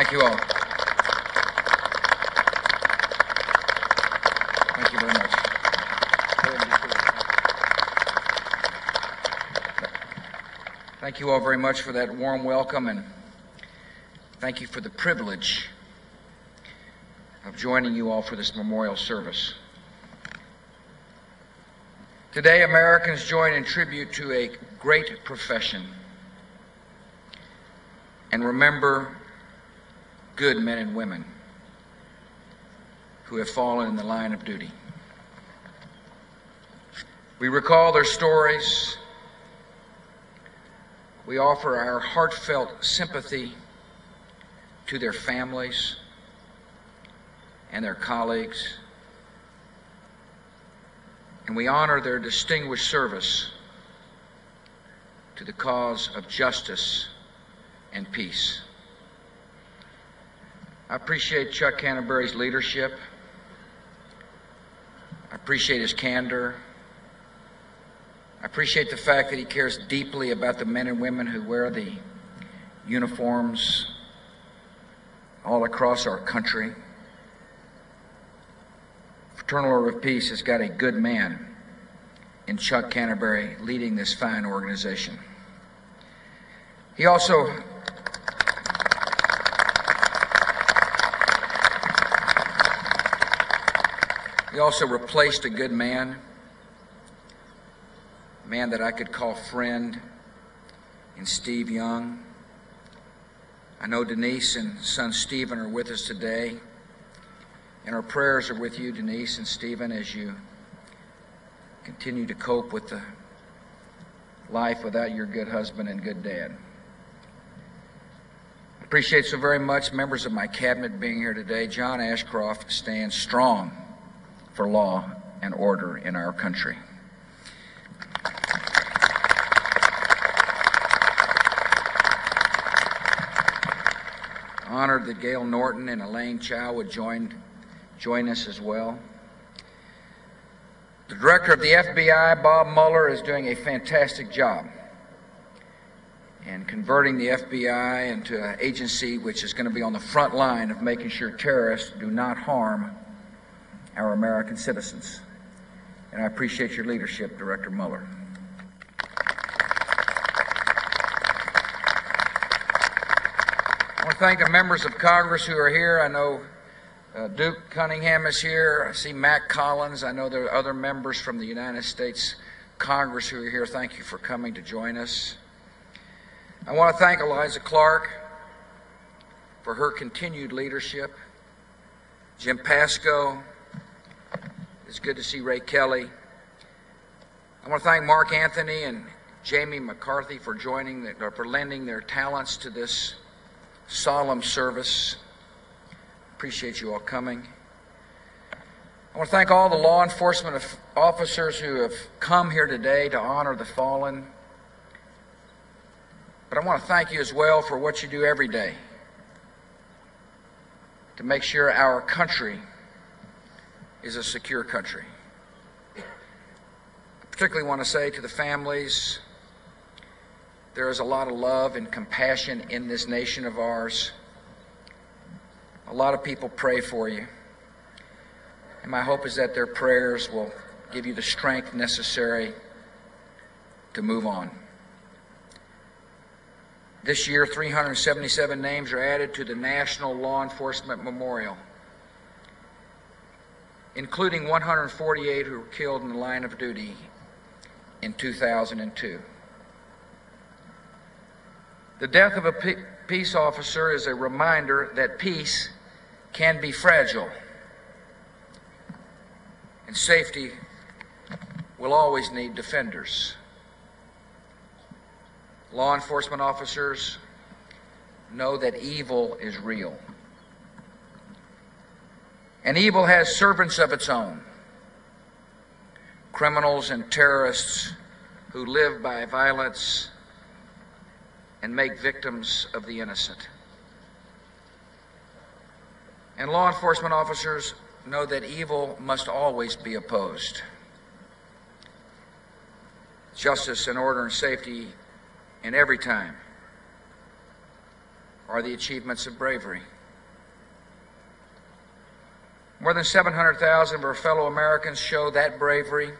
Thank you all. Thank you very much. Thank you all very much for that warm welcome, and thank you for the privilege of joining you all for this memorial service. Today, Americans join in tribute to a great profession and remember good men and women who have fallen in the line of duty. We recall their stories. We offer our heartfelt sympathy to their families and their colleagues, and we honor their distinguished service to the cause of justice and peace. I appreciate Chuck Canterbury's leadership. I appreciate his candor. I appreciate the fact that he cares deeply about the men and women who wear the uniforms all across our country. Fraternal Order of Peace has got a good man in Chuck Canterbury leading this fine organization. He also replaced a good man, a man that I could call friend, in Steve Young. I know Denise and son Stephen are with us today, and our prayers are with you, Denise and Stephen, as you continue to cope with the life without your good husband and good dad. I appreciate so very much members of my cabinet being here today. John Ashcroft stands strong for law and order in our country. Honored that Gail Norton and Elaine Chow would join us as well. The director of the FBI, Bob Mueller, is doing a fantastic job in converting the FBI into an agency which is going to be on the front line of making sure terrorists do not harm our American citizens. And I appreciate your leadership, Director Mueller. I want to thank the members of Congress who are here. I know Duke Cunningham is here. I see Mac Collins. I know there are other members from the United States Congress who are here. Thank you for coming to join us. I want to thank Eliza Clark for her continued leadership. Jim Pasco. It's good to see Ray Kelly. I want to thank Mark Anthony and Jamie McCarthy for lending their talents to this solemn service. Appreciate you all coming. I want to thank all the law enforcement officers who have come here today to honor the fallen. But I want to thank you as well for what you do every day to make sure our country is a secure country. I particularly want to say to the families, there is a lot of love and compassion in this nation of ours. A lot of people pray for you. And my hope is that their prayers will give you the strength necessary to move on. This year, 377 names are added to the National Law Enforcement Memorial, including 148 who were killed in the line of duty in 2002. The death of a peace officer is a reminder that peace can be fragile, and safety will always need defenders. Law enforcement officers know that evil is real. And evil has servants of its own, criminals and terrorists who live by violence and make victims of the innocent. And law enforcement officers know that evil must always be opposed. Justice and order and safety in every time are the achievements of bravery. More than 700,000 of our fellow Americans show that bravery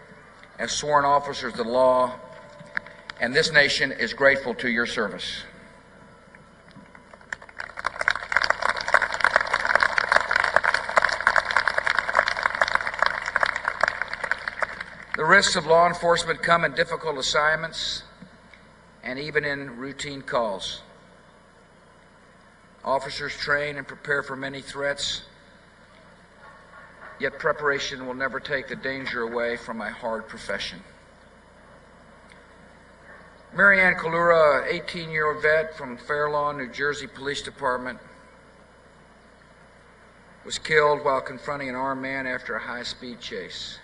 as sworn officers of the law, and this nation is grateful to your service. The risks of law enforcement come in difficult assignments and even in routine calls. Officers train and prepare for many threats, yet preparation will never take the danger away from a hard profession. Mary Ann Kalura, an 18-year-old vet from Fair Lawn, New Jersey Police Department, was killed while confronting an armed man after a high-speed chase.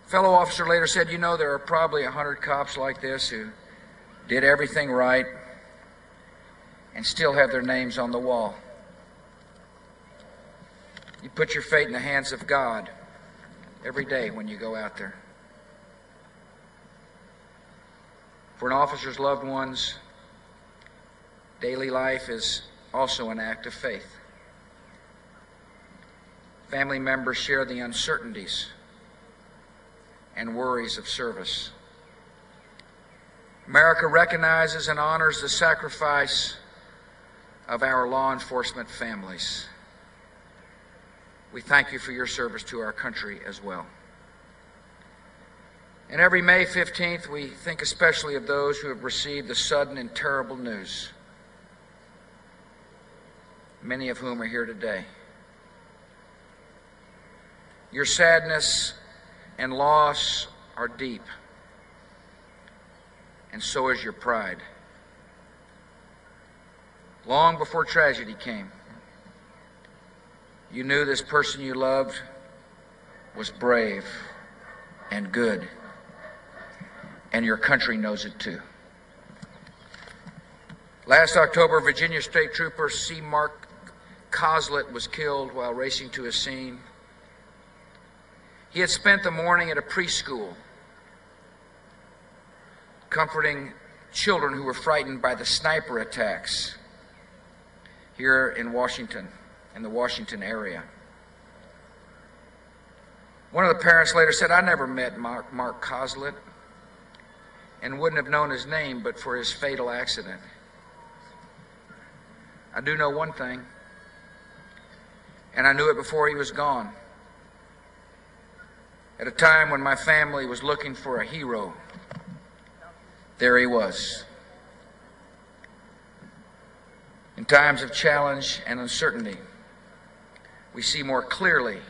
A fellow officer later said, "You know, there are probably 100 cops like this who did everything right and still have their names on the wall." You put your fate in the hands of God every day when you go out there. For an officer's loved ones, daily life is also an act of faith. Family members share the uncertainties and worries of service. America recognizes and honors the sacrifice of our law enforcement families. We thank you for your service to our country as well. And every May 15th, we think especially of those who have received the sudden and terrible news, many of whom are here today. Your sadness and loss are deep, and so is your pride. Long before tragedy came, you knew this person you loved was brave and good, and your country knows it too. Last October, Virginia State Trooper C. Mark Coslett was killed while racing to a scene. He had spent the morning at a preschool comforting children who were frightened by the sniper attacks here in Washington, in the Washington area. One of the parents later said, "I never met Mark Coslett and wouldn't have known his name but for his fatal accident. I do know one thing, and I knew it before he was gone. At a time when my family was looking for a hero, there he was." In times of challenge and uncertainty, we see more clearly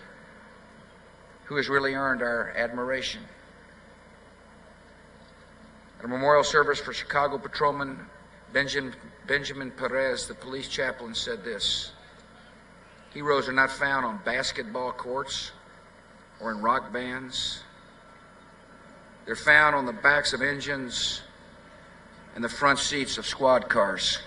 who has really earned our admiration. At a memorial service for Chicago Patrolman Benjamin Perez, the police chaplain, said this: "Heroes are not found on basketball courts or in rock bands. They're found on the backs of engines and the front seats of squad cars."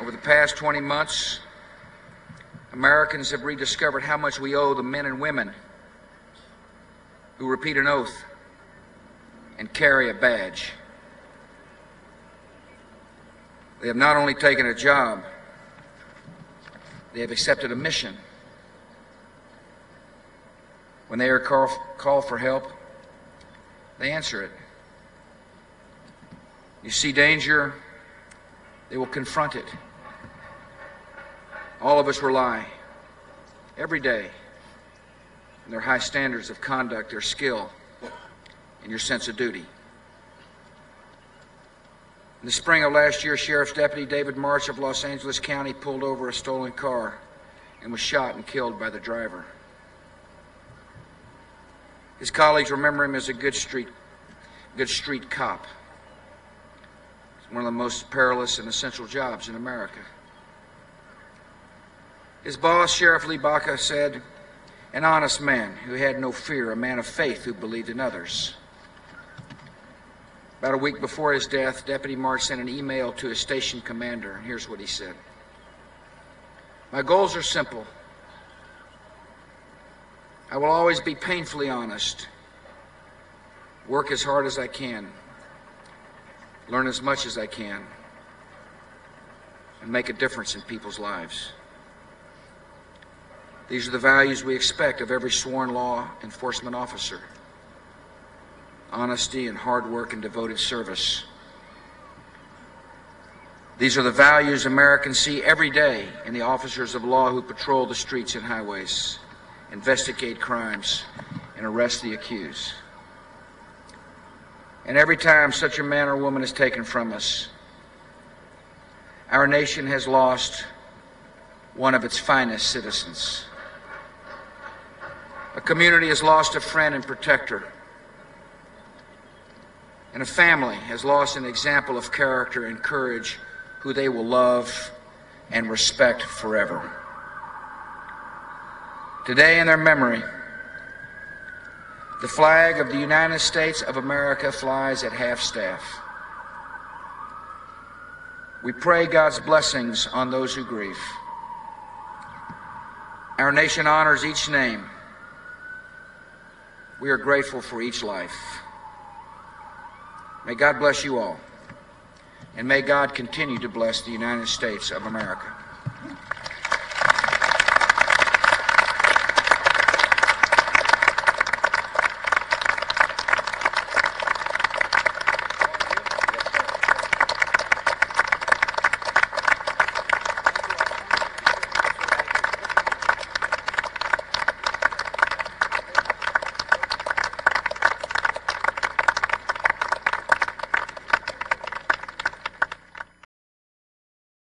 Over the past 20 months, Americans have rediscovered how much we owe the men and women who repeat an oath and carry a badge. They have not only taken a job, they have accepted a mission. When they are called for help, they answer it. You see danger, they will confront it. All of us rely every day on their high standards of conduct, their skill, and your sense of duty. In the spring of last year, Sheriff's Deputy David March of Los Angeles County pulled over a stolen car and was shot and killed by the driver. His colleagues remember him as a good street cop. It's one of the most perilous and essential jobs in America. His boss, Sheriff Lee Baca, said, "An honest man who had no fear, a man of faith who believed in others." About a week before his death, Deputy March sent an email to his station commander, and here's what he said: "My goals are simple. I will always be painfully honest work as hard as I can, learn as much as I can, and make a difference in people's lives. These are the values we expect of every sworn law enforcement officer: honesty and hard work and devoted service. These are the values Americans see every day in the officers of law who patrol the streets and highways, investigate crimes, and arrest the accused. And every time such a man or woman is taken from us, our nation has lost one of its finest citizens. A community has lost a friend and protector, and a family has lost an example of character and courage who they will love and respect forever. Today, in their memory, the flag of the United States of America flies at half-staff. We pray God's blessings on those who grieve. Our nation honors each name. We are grateful for each life. May God bless you all, and may God continue to bless the United States of America.